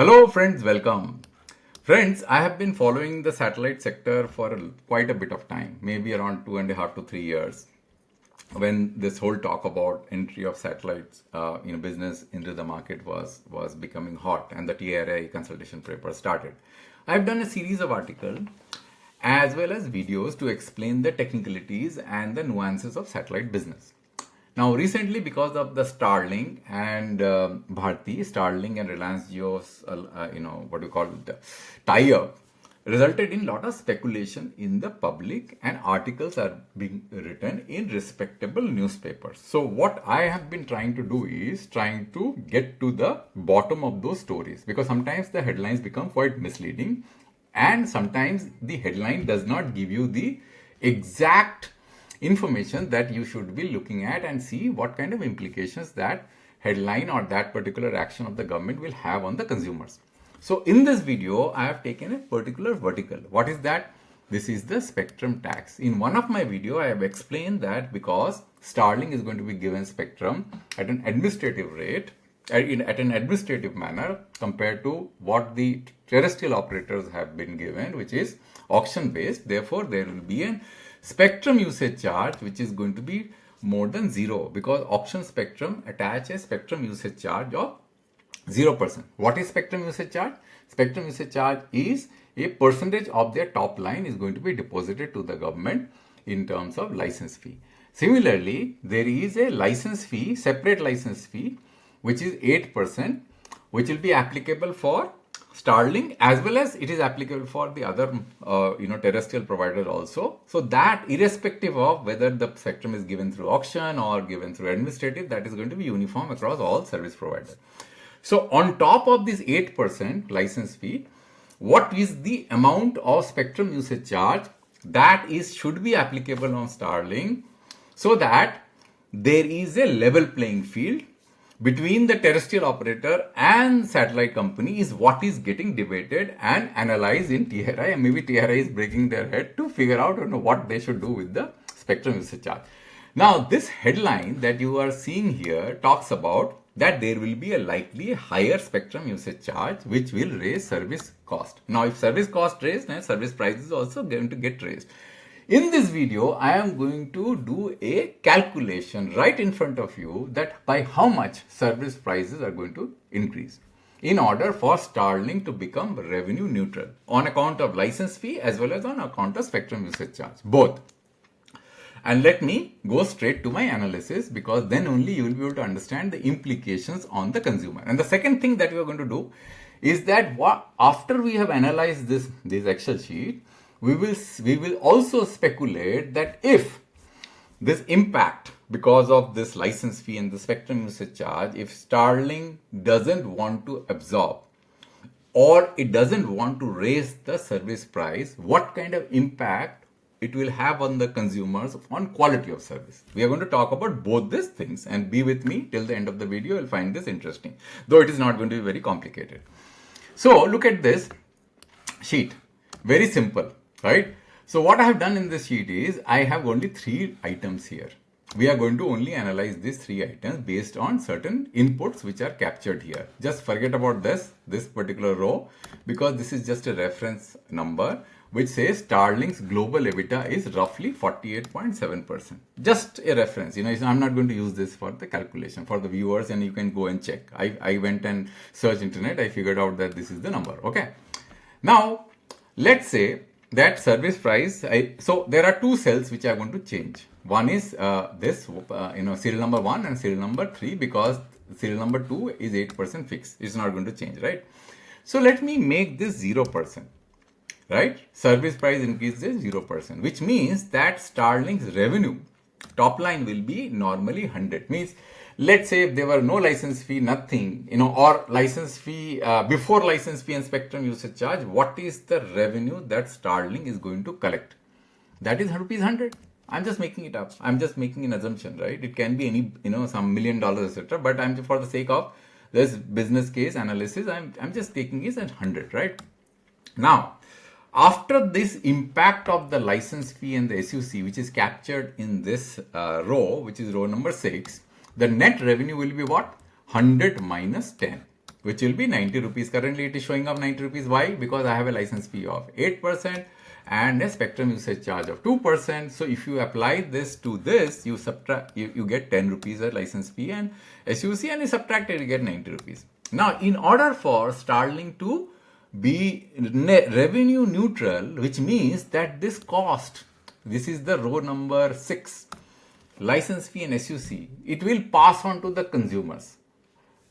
Hello friends, welcome. Friends, I have been following the satellite sector for quite a bit of time, maybe around 2.5 to 3 years, when this whole talk about entry of satellites business into the market was becoming hot and the TRI consultation paper started. I've done a series of articles as well as videos to explain the technicalities and the nuances of satellite business. Now, recently, because of the Starlink and Starlink and Reliance Jio's, what do you call it, tie-up, resulted in a lot of speculation in the public, and articles are being written in respectable newspapers. So, what I have been trying to do is trying to get to the bottom of those stories, because sometimes the headlines become quite misleading, and sometimes the headline does not give you the exact information that you should be looking at and see what kind of implications that headline or that particular action of the government will have on the consumers. So in this video, I have taken a particular vertical. What is that? This is the spectrum tax. In one of my video, I have explained that because Starlink is going to be given spectrum at an administrative rate, at an administrative manner compared to what the terrestrial operators have been given, which is auction based. Therefore, there will be an spectrum usage charge which is going to be more than zero, because auction spectrum attach a spectrum usage charge of 0%. What is spectrum usage charge? Spectrum usage charge is a percentage of their top line is going to be deposited to the government in terms of license fee. Similarly, there is a license fee, separate license fee, which is 8%, which will be applicable for Starlink as well as it is applicable for the other terrestrial provider also. So that irrespective of whether the spectrum is given through auction or given through administrative, that is going to be uniform across all service providers. So on top of this 8% license fee, what is the amount of spectrum usage charge that should be applicable on Starlink, so that there is a level playing field between the terrestrial operator and satellite company is what is getting debated and analyzed in TRI, and maybe TRI is breaking their head to figure out what they should do with the spectrum usage charge. Now, this headline that you are seeing here talks about that there will be a likely higher spectrum usage charge which will raise service cost. Now, if service cost raised, then service price is also going to get raised. In this video, I am going to do a calculation right in front of you that by how much service prices are going to increase in order for Starlink to become revenue neutral on account of license fee as well as on account of spectrum usage charge, both. And let me go straight to my analysis, because then only you will be able to understand the implications on the consumer. And the second thing that we are going to do is that after we have analyzed this Excel sheet, we will also speculate that if this impact because of this license fee and the spectrum usage charge, if Starlink doesn't want to absorb or it doesn't want to raise the service price, what kind of impact it will have on the consumers on quality of service. We are going to talk about both these things, and be with me till the end of the video. You'll find this interesting, though it is not going to be very complicated. So look at this sheet. Very simple. Right? So what I have done in this sheet is I have only 3 items here. We are going to only analyze these 3 items based on certain inputs which are captured here. Just forget about this particular row, because this is just a reference number which says Starlink's global EBITDA is roughly 48.7%. Just a reference. I'm not going to use this for the calculation for the viewers, and you can go and check. I went and searched internet. I figured out that this is the number. Okay. Now, let's say that service price, so there are 2 cells which I want to change. One is serial number 1 and serial number 3, because serial number 2 is 8% fixed. It's not going to change, right? So let me make this 0%, right? Service price increases 0%, which means that Starlink's revenue top line will be normally 100. Means, let's say if there were no license fee, nothing, or license fee, before license fee and spectrum usage charge, what is the revenue that Starlink is going to collect? That is rupees 100. I'm just making it up. I'm just making an assumption, right? It can be any, some $1 million, etc. But for the sake of this business case analysis, I'm just taking it at 100, right? Now, after this impact of the license fee and the SUC, which is captured in this row, which is row number 6, the net revenue will be what? 100 minus 10. which will be 90 rupees. Currently it is showing up 90 rupees. Why? Because I have a license fee of 8% and a spectrum usage charge of 2%. So if you apply this to this, you subtract, you get 10 rupees a license fee and SUC, and you subtract it, you get 90 rupees. Now, in order for Starlink to be revenue neutral, which means that this cost, this is the row number 6, license fee and SUC, it will pass on to the consumers.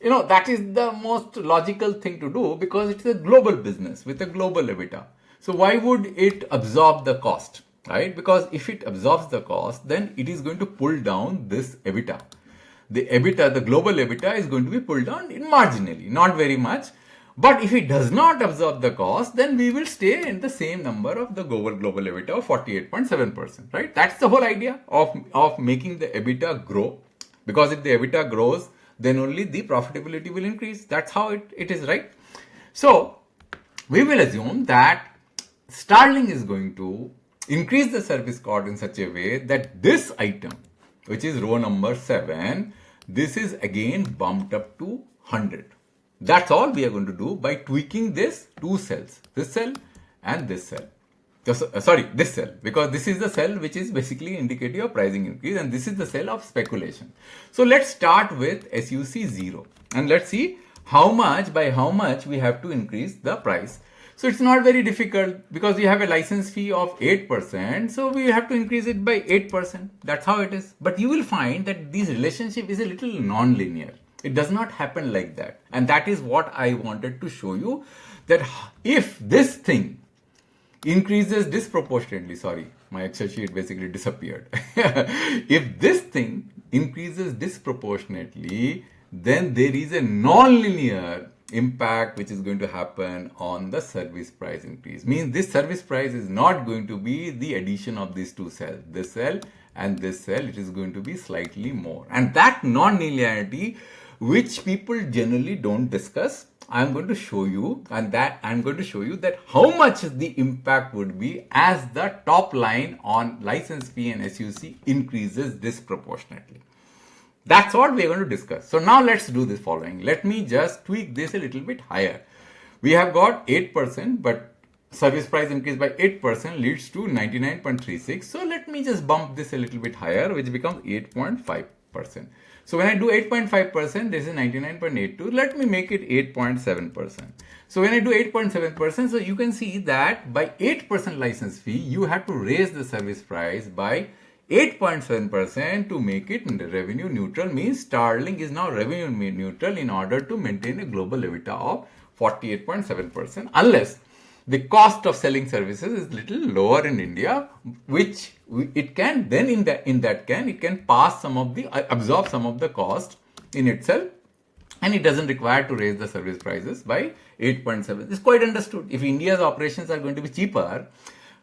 That is the most logical thing to do because it's a global business with a global EBITDA. So why would it absorb the cost, right? Because if it absorbs the cost, then it is going to pull down this EBITDA. The EBITDA, the global EBITDA is going to be pulled down marginally, not very much. But if it does not absorb the cost, then we will stay in the same number of the global EBITDA of 48.7%, right? That's the whole idea of making the EBITDA grow. Because if the EBITDA grows, then only the profitability will increase. That's how it is, right? So we will assume that Starlink is going to increase the service cost in such a way that this item, which is row number 7, this is again bumped up to 100. That's all we are going to do by tweaking this two cells, this cell and this cell. This cell, because this is the cell which is basically indicative of pricing increase, and this is the cell of speculation. So let's start with SUC 0 and let's see by how much we have to increase the price. So it's not very difficult because we have a license fee of 8%. So we have to increase it by 8%. That's how it is. But you will find that this relationship is a little non-linear. It does not happen like that. And that is what I wanted to show you, that if this thing increases disproportionately, sorry, my Excel sheet basically disappeared. If this thing increases disproportionately, then there is a non-linear impact which is going to happen on the service price increase. Means this service price is not going to be the addition of these two cells, this cell and this cell. It is going to be slightly more. And that non-linearity, which people generally don't discuss, I'm going to show you, and that I'm going to show you that how much the impact would be as the top line on license fee and SUC increases disproportionately. That's what we're going to discuss. So now let's do this following. Let me just tweak this a little bit higher. We have got 8%, but service price increase by 8% leads to 99.36. So let me just bump this a little bit higher, which becomes 8.5%. So when I do 8.5%, this is 99.82. Let me make it 8.7%. So when I do 8.7%, so you can see that by 8% license fee, you have to raise the service price by 8.7% to make it revenue neutral. Means Starlink is now revenue neutral in order to maintain a global EBITDA of 48.7%, unless the cost of selling services is little lower in India, which it can then it can pass absorb some of the cost in itself, and it doesn't require to raise the service prices by 8.7. It's quite understood. If India's operations are going to be cheaper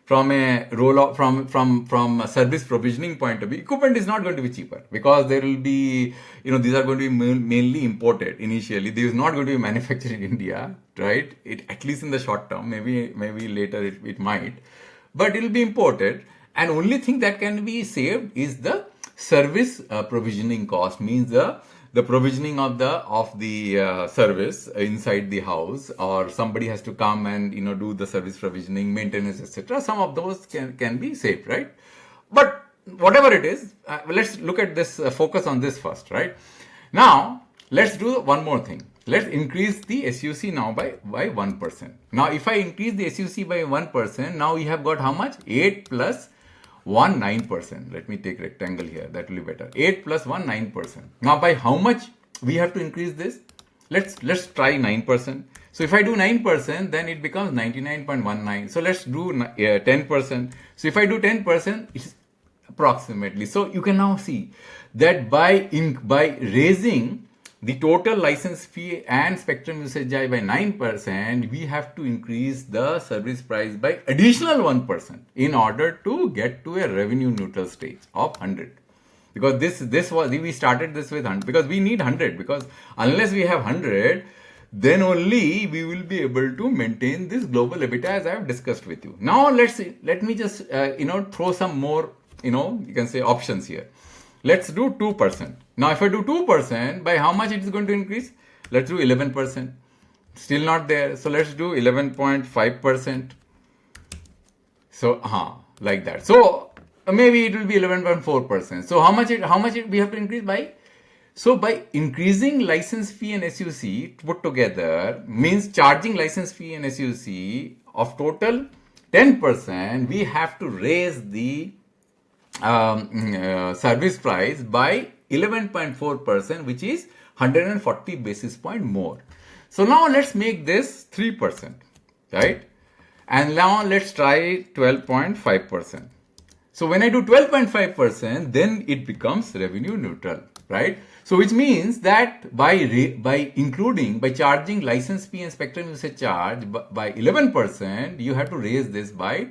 from a from a service provisioning point of view, equipment is not going to be cheaper because there will be, these are going to be mainly imported initially. There is not going to be manufactured in India, right? At least in the short term, maybe later it might, but it will be imported. And only thing that can be saved is the service provisioning cost, means the provisioning of the service inside the house, or somebody has to come and do the service provisioning, maintenance, etc. Some of those can be saved, right? But whatever it is, let's look at this, focus on this first, right? Now let's do one more thing. Let's increase the SUC now by 1%. Now if I increase the SUC by 1%, now we have got how much? 8 plus 1, 9%. Let me take rectangle here. That will be better. 8 plus 1, 9%. Now by how much we have to increase this? Let's try 9%. So if I do 9%, then it becomes 99.19. So let's do 10%. So if I do 10%, it's approximately. So you can now see that by raising the total license fee and spectrum usage by 9%, we have to increase the service price by additional 1% in order to get to a revenue neutral stage of 100. Because we started this with 100 because we need 100, because unless we have 100, then only we will be able to maintain this global EBITDA as I have discussed with you. Now let me just throw some more you can say options here. Let's do 2%. Now if I do 2%, by how much it is going to increase? Let's do 11%. Still not there. So let's do 11.5%. So, like that. So maybe it will be 11.4%. So how much we have to increase by? So by increasing license fee and SUC put together means charging license fee and SUC of total 10%, we have to raise the service price by 11.4%, which is 140 basis point more. So now let's make this 3%, right? And now let's try 12.5%. So when I do 12.5%, then it becomes revenue neutral, right? So which means that by charging license fee and spectrum usage charge by 11%, you have to raise this by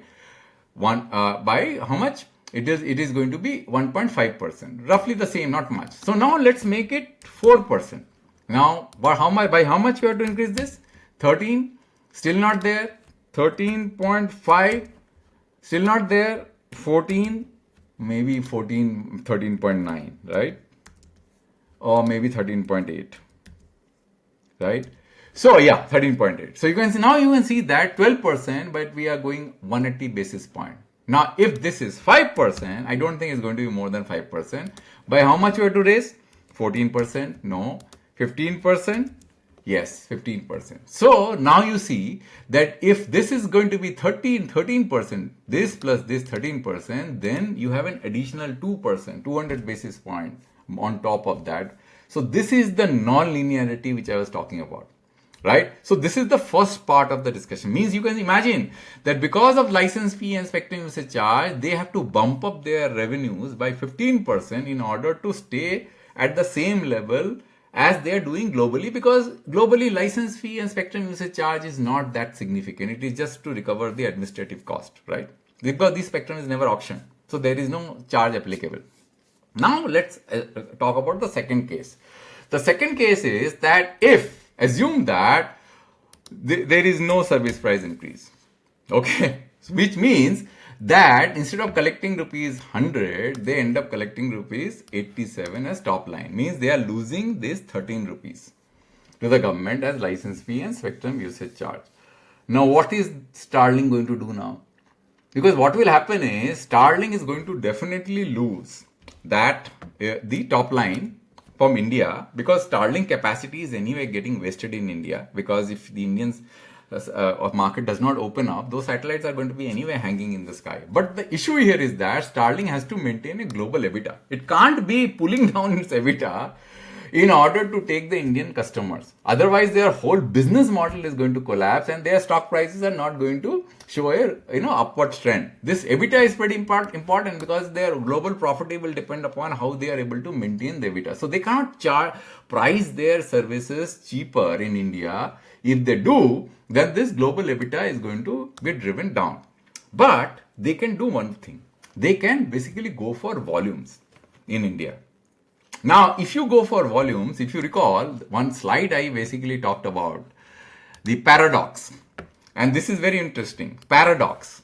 by how much? It is going to be 1.5%, roughly the same, not much. So now let's make it 4%. Now, by how much you have to increase this? 13, still not there. 13.5, still not there. 14, maybe 14, 13.9, right? Or maybe 13.8, right? So yeah, 13.8. So you can see, now you can see that 12%, but we are going 180 basis point. Now, if this is 5%, I don't think it's going to be more than 5%. By how much you have to raise? 14%? No. 15%? Yes, 15%. So now you see that if this is going to be 13%, this plus this 13%, then you have an additional 2%, 200 basis point on top of that. So this is the non-linearity which I was talking about, right? So this is the first part of the discussion. Means you can imagine that because of license fee and spectrum usage charge, they have to bump up their revenues by 15% in order to stay at the same level as they are doing globally, because globally license fee and spectrum usage charge is not that significant. It is just to recover the administrative cost, right? Because this spectrum is never auctioned, so there is no charge applicable. Now let's talk about the second case. The second case is that if assume that there is no service price increase, okay, which means that instead of collecting rupees 100, they end up collecting rupees 87 as top line. Means they are losing this 13 rupees to the government as license fee and spectrum usage charge. Now what is Starlink going to do now? Because what will happen is Starlink is going to definitely lose that the top line from India, because Starlink capacity is anyway getting wasted in India, because if the Indians market does not open up, those satellites are going to be anyway hanging in the sky. But the issue here is that Starlink has to maintain a global EBITDA. It can't be pulling down its EBITDA in order to take the Indian customers. Otherwise, their whole business model is going to collapse and their stock prices are not going to show a upward trend. This EBITDA is pretty important because their global profit will depend upon how they are able to maintain the EBITDA. So they cannot price their services cheaper in India. If they do, then this global EBITDA is going to be driven down. But they can do one thing. They can basically go for volumes in India. Now, if you go for volumes, if you recall, one slide I basically talked about the paradox. And this is very interesting. Paradox.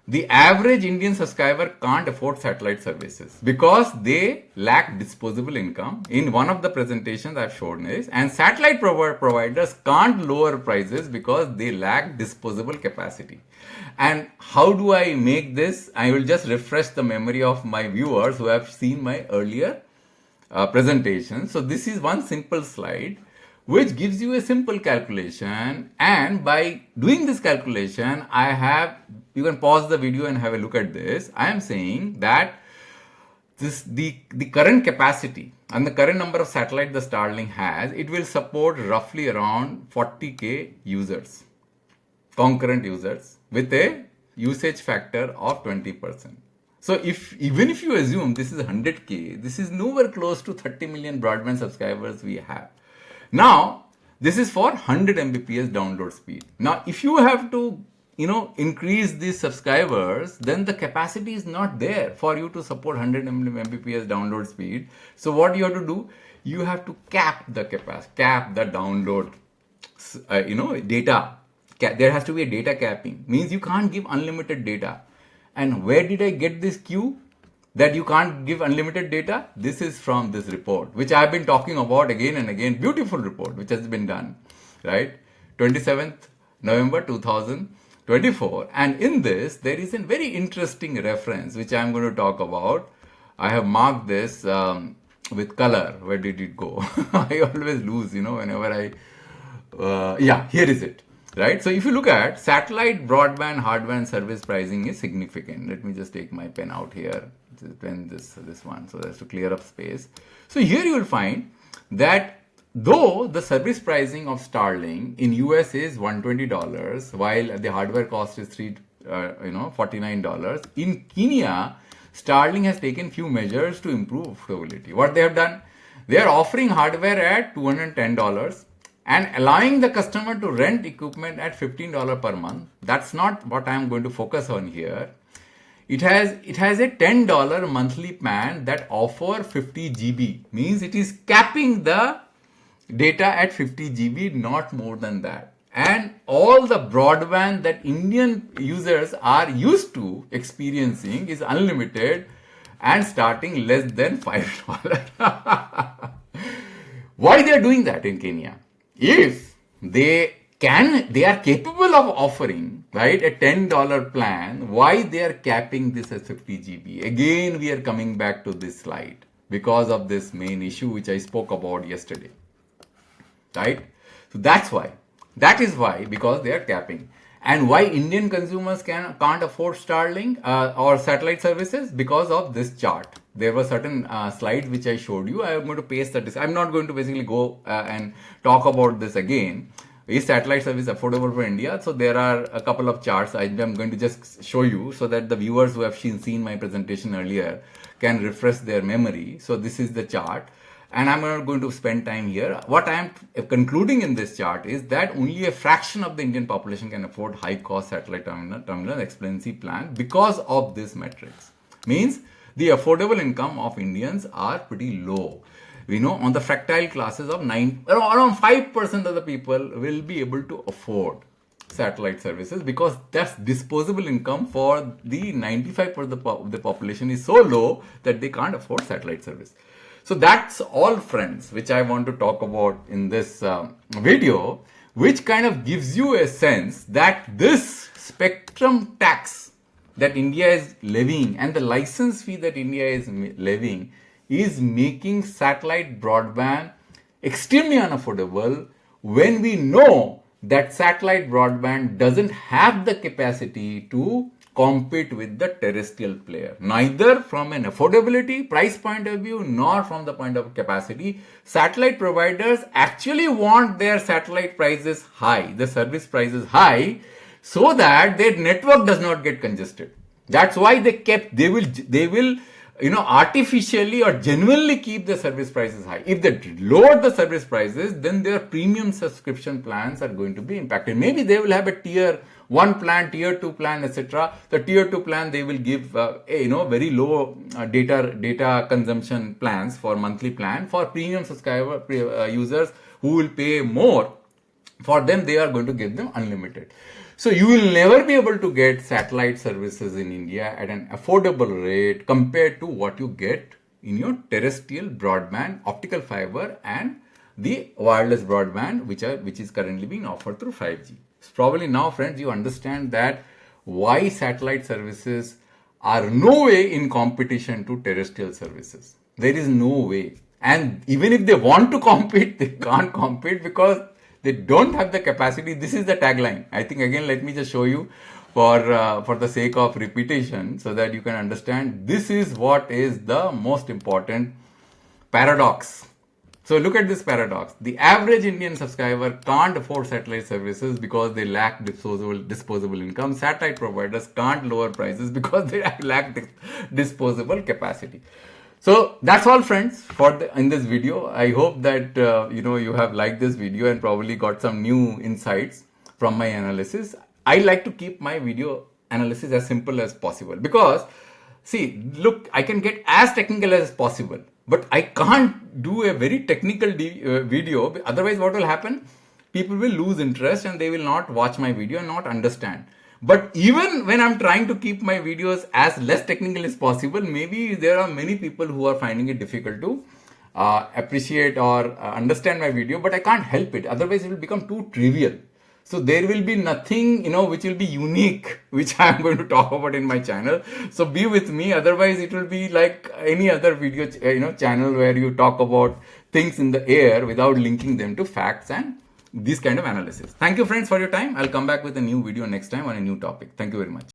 The average Indian subscriber can't afford satellite services because they lack disposable income. In one of the presentations I've shown this, and satellite providers can't lower prices because they lack disposable capacity. And how do I make this? I will just refresh the memory of my viewers who have seen my earlier presentation. So this is one simple slide which gives you a simple calculation, and by doing this calculation, you can pause the video and have a look at this. I am saying that the current capacity and the current number of satellite the Starlink has, it will support roughly around 40k users, concurrent users, with a usage factor of 20%. So even if you assume this is 100k, this is nowhere close to 30 million broadband subscribers we have. Now, this is for 100 Mbps download speed. Now, if you have to, increase these subscribers, then the capacity is not there for you to support 100 Mbps download speed. So what you have to do, you have to cap the capacity, cap the download, data. There has to be a data capping. Means you can't give unlimited data. And where did I get this Q? that you can't give unlimited data? This is from this report, which I've been talking about again and again. Beautiful report, which has been done, right? 27th November 2024. And in this, there is a very interesting reference, which I'm going to talk about. I have marked this with color. Where did it go? I always lose, whenever yeah, here is it. Right. So if you look at satellite broadband hardware and service pricing is significant. Let me just take my pen out here. Pen this one. So that's to clear up space. So here you will find that though the service pricing of Starlink in US is $120, while the hardware cost is $49. In Kenya, Starlink has taken few measures to improve affordability. What they have done? They are offering hardware at $210. And allowing the customer to rent equipment at $15 per month. That's not what I'm going to focus on here. It has a $10 monthly plan that offer 50 GB. Means it is capping the data at 50 GB, not more than that. And all the broadband that Indian users are used to experiencing is unlimited and starting less than $5. Why they are doing that in Kenya? If they are capable of offering, right, a $10 plan, why they are capping this as 50 GB? Again, we are coming back to this slide because of this main issue which I spoke about yesterday, right? So that's why. That is why, because they are capping. And why Indian consumers can't afford Starlink or satellite services? Because of this chart. There were certain slides which I showed you. I am going to paste that. I'm not going to basically go and talk about this again. Is satellite service affordable for India? So there are a couple of charts I'm going to just show you so that the viewers who have seen my presentation earlier can refresh their memory. So this is the chart. And I'm not going to spend time here. What I am concluding in this chart is that only a fraction of the Indian population can afford high-cost satellite terminal expensive plan because of this metrics. Means the affordable income of Indians are pretty low. We know on the fractile classes of around 5% of the people will be able to afford satellite services because that's disposable income for the 95% of the population is so low that they can't afford satellite service. So that's all, friends, which I want to talk about in this video, which kind of gives you a sense that this spectrum tax that India is levying and the license fee that India is levying is making satellite broadband extremely unaffordable when we know that satellite broadband doesn't have the capacity to compete with the terrestrial player, neither from an affordability price point of view nor from the point of capacity. Satellite providers actually want their satellite prices high, the service prices high, so that their network does not get congested. That's why they will artificially or genuinely keep the service prices high. If they lower the service prices, then their premium subscription plans are going to be impacted. Maybe they will have a tier 1 plan, tier 2 plan, etc. The tier 2 plan, they will give very low data consumption plans for monthly plan. For premium subscriber users who will pay more, for them they are going to give them unlimited. So you will never be able to get satellite services in India at an affordable rate compared to what you get in your terrestrial broadband, optical fiber, and the wireless broadband, which is currently being offered through 5G. So probably now, friends, you understand that why satellite services are no way in competition to terrestrial services. There is no way. And even if they want to compete, they can't compete because they don't have the capacity. This is the tagline. I think, again, let me just show you for the sake of repetition so that you can understand. This is what is the most important paradox. So look at this paradox. The average Indian subscriber can't afford satellite services because they lack disposable income. Satellite providers can't lower prices because they lack disposable capacity. So that's all, friends, in this video. I hope that you have liked this video and probably got some new insights from my analysis. I like to keep my video analysis as simple as possible because, see, look, I can get as technical as possible, but I can't do a very technical video. Otherwise, what will happen? People will lose interest and they will not watch my video and not understand. But even when I'm trying to keep my videos as less technical as possible, maybe there are many people who are finding it difficult to appreciate or understand my video, but I can't help it. Otherwise, it will become too trivial. So there will be nothing, which will be unique, which I am going to talk about in my channel. So be with me. Otherwise, it will be like any other video, channel where you talk about things in the air without linking them to facts and this kind of analysis. Thank you, friends, for your time. I'll come back with a new video next time on a new topic. Thank you very much.